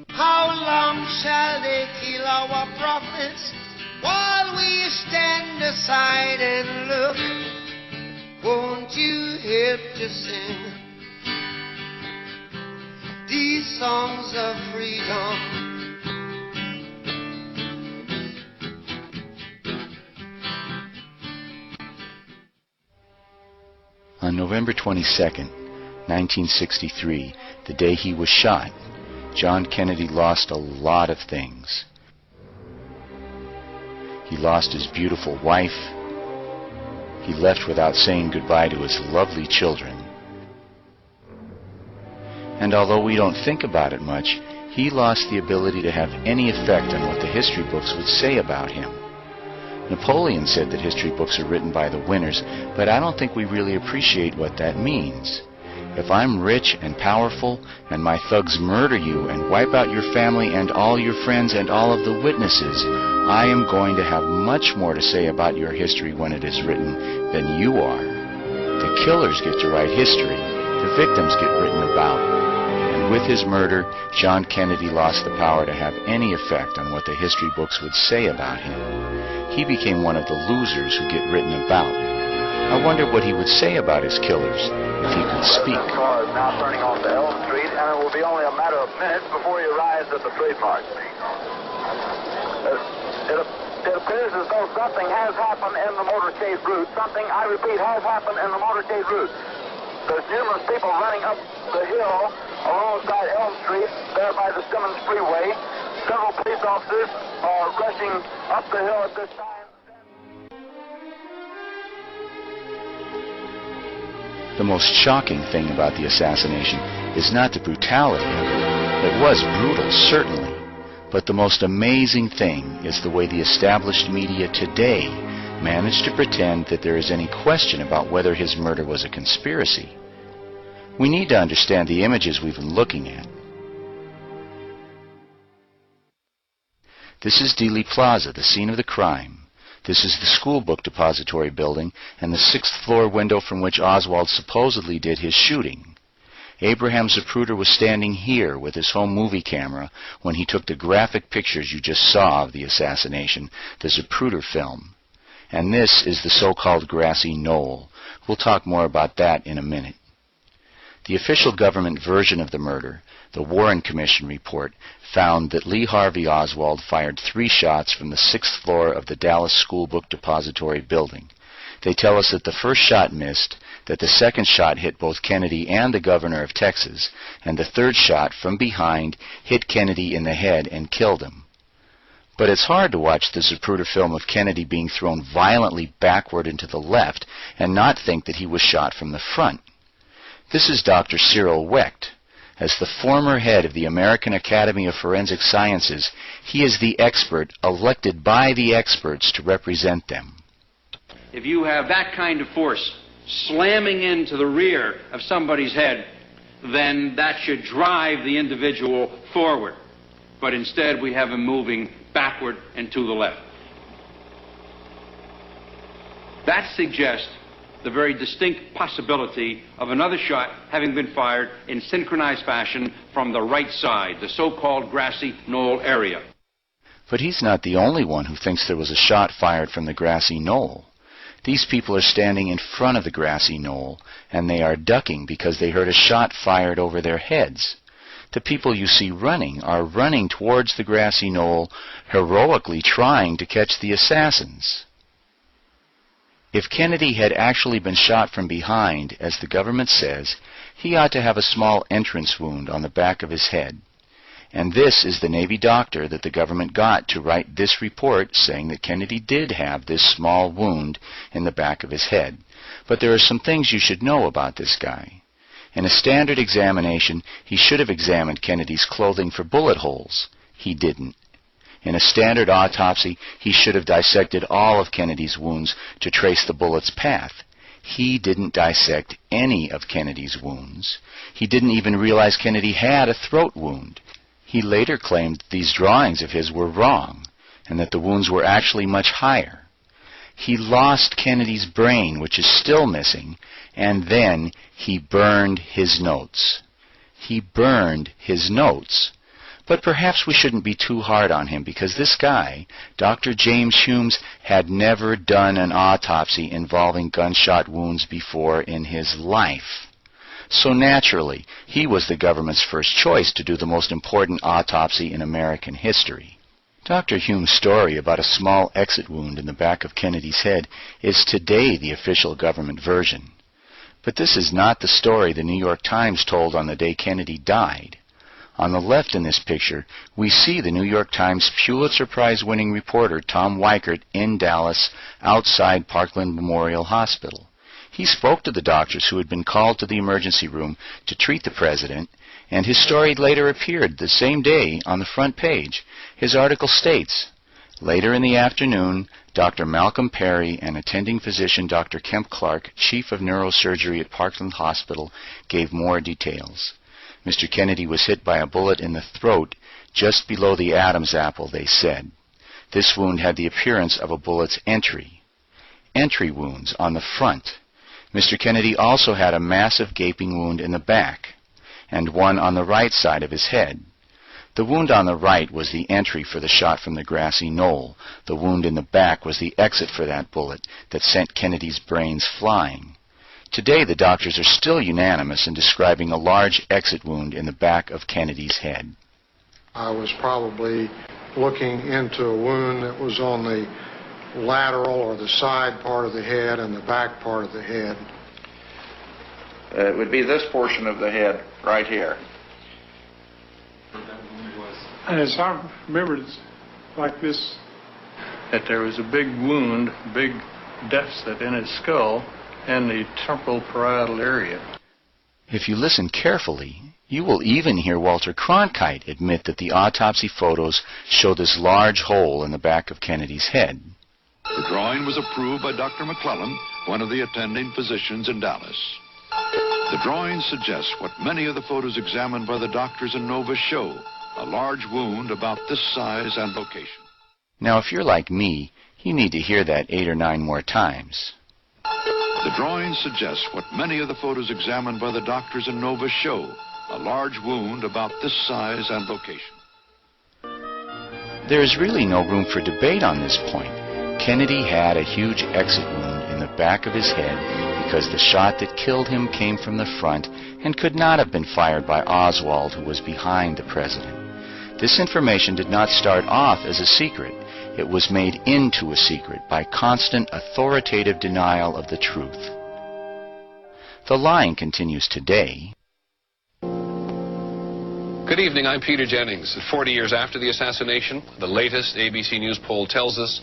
How long shall they kill our prophets while we stand aside and look? Won't you help to sing these songs of freedom? On November 22nd, 1963, the day he was shot, John Kennedy lost a lot of things. He lost his beautiful wife. He left without saying goodbye to his lovely children. And although we don't think about it much, he lost the ability to have any effect on what the history books would say about him. Napoleon said that history books are written by the winners, but I don't think we really appreciate what that means. If I'm rich and powerful, and my thugs murder you and wipe out your family and all your friends and all of the witnesses, I am going to have much more to say about your history when it is written than you are. The killers get to write history. The victims get written about. And with his murder, John Kennedy lost the power to have any effect on what the history books would say about him. He became one of the losers who get written about. I wonder what he would say about his killers if he could speak. The car is now turning onto Elm Street, and it will be only a matter of minutes before he arrives at the trademark. It appears as though something has happened in the motorcade route. Something, I repeat, has happened in the motorcade route. There's numerous people running up the hill alongside Elm Street, there by the Simmons Freeway. Several police officers are rushing up the hill at this time. The most shocking thing about the assassination is not the brutality of it. It was brutal, certainly. But the most amazing thing is the way the established media today managed to pretend that there is any question about whether his murder was a conspiracy. We need to understand the images we've been looking at. This is Dealey Plaza, the scene of the crime. This is the school book depository building and the 6th floor window from which Oswald supposedly did his shooting. Abraham Zapruder was standing here with his home movie camera when he took the graphic pictures you just saw of the assassination, the Zapruder film. And this is the so-called grassy knoll. We'll talk more about that in a minute. The official government version of the murder, the Warren Commission report, found that Lee Harvey Oswald fired 3 shots from the 6th floor of the Dallas School Book Depository building. They tell us that the first shot missed, that the second shot hit both Kennedy and the governor of Texas, and the third shot from behind hit Kennedy in the head and killed him. But it's hard to watch the Zapruder film of Kennedy being thrown violently backward and to the left and not think that he was shot from the front. This is Dr. Cyril Wecht. As the former head of the American Academy of Forensic Sciences, he is the expert elected by the experts to represent them. If you have that kind of force slamming into the rear of somebody's head, then that should drive the individual forward. But instead, we have him moving backward and to the left. That suggests the very distinct possibility of another shot having been fired in synchronized fashion from the right side, the so-called grassy knoll area. But he's not the only one who thinks there was a shot fired from the grassy knoll. These people are standing in front of the grassy knoll, and they are ducking because they heard a shot fired over their heads. The people you see running are running towards the grassy knoll, heroically trying to catch the assassins. If Kennedy had actually been shot from behind, as the government says, he ought to have a small entrance wound on the back of his head. And this is the Navy doctor that the government got to write this report saying that Kennedy did have this small wound in the back of his head. But there are some things you should know about this guy. In a standard examination, he should have examined Kennedy's clothing for bullet holes. He didn't. In a standard autopsy, he should have dissected all of Kennedy's wounds to trace the bullet's path. He didn't dissect any of Kennedy's wounds. He didn't even realize Kennedy had a throat wound. He later claimed that these drawings of his were wrong, and that the wounds were actually much higher. he lost Kennedy's brain, which is still missing, and then he burned his notes. He burned his notes. But perhaps we shouldn't be too hard on him, because this guy, Dr. James Humes, had never done an autopsy involving gunshot wounds before in his life. So naturally, he was the government's first choice to do the most important autopsy in American history. Dr. Hume's story about a small exit wound in the back of Kennedy's head is today the official government version. But this is not the story the New York Times told on the day Kennedy died. On the left in this picture, we see the New York Times Pulitzer Prize-winning reporter Tom Weichert in Dallas outside Parkland Memorial Hospital. He spoke to the doctors who had been called to the emergency room to treat the president, and his story later appeared the same day on the front page. His article states, "Later in the afternoon, Dr. Malcolm Perry and attending physician Dr. Kemp Clark, chief of neurosurgery at Parkland Hospital, gave more details. Mr. Kennedy was hit by a bullet in the throat just below the Adam's apple, they said. This wound had the appearance of a bullet's entry wounds on the front. Mr. Kennedy also had a massive gaping wound in the back, and one on the right side of his head. The wound on the right was the entry for the shot from the grassy knoll. The wound in the back was the exit for that bullet that sent Kennedy's brains flying. Today, the doctors are still unanimous in describing a large exit wound in the back of Kennedy's head." I was probably looking into a wound that was on the lateral or the side part of the head and the back part of the head. It would be this portion of the head right here. As I remember, it's like this, that there was a big wound, big deficit in his skull and the temporal parietal area. If you listen carefully, you will even hear Walter Cronkite admit that the autopsy photos show this large hole in the back of Kennedy's head. The drawing was approved by Dr. McClellan, one of the attending physicians in Dallas. The drawing suggests what many of the photos examined by the doctors in Nova show, a large wound about this size and location. Now, if you're like me, you need to hear that 8 or 9 more times. The drawing suggests what many of the photos examined by the doctors in Nova show, a large wound about this size and location. There is really no room for debate on this point. Kennedy had a huge exit wound in the back of his head because the shot that killed him came from the front and could not have been fired by Oswald, who was behind the president. This information did not start off as a secret. It was made into a secret by constant authoritative denial of the truth. The lying continues today. Good evening, I'm Peter Jennings. 40 years after the assassination, the latest ABC News poll tells us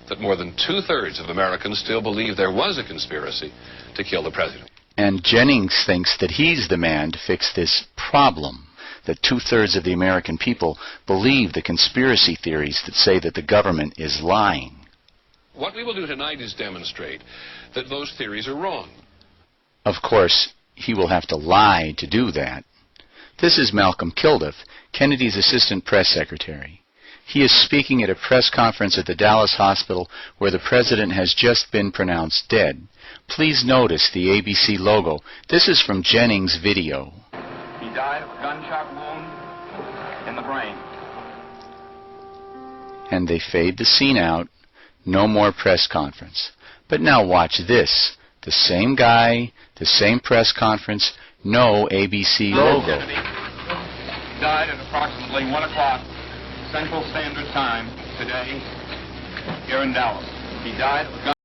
that more than 2/3 of Americans still believe there was a conspiracy to kill the president. And Jennings thinks that he's the man to fix this problem, that 2/3 of the American people believe the conspiracy theories that say that the government is lying. What we will do tonight is demonstrate that those theories are wrong. Of course, he will have to lie to do that. This is Malcolm Kilduff, Kennedy's assistant press secretary. He is speaking at a press conference at the Dallas hospital where the president has just been pronounced dead. Please notice the ABC logo. This is from Jennings' video. He died of a gunshot wound in the brain. And they fade the scene out. No more press conference. But now watch this. The same guy, the same press conference, no ABC logo. Kennedy died at approximately 1 o'clock Central Standard Time today here in Dallas. He died of a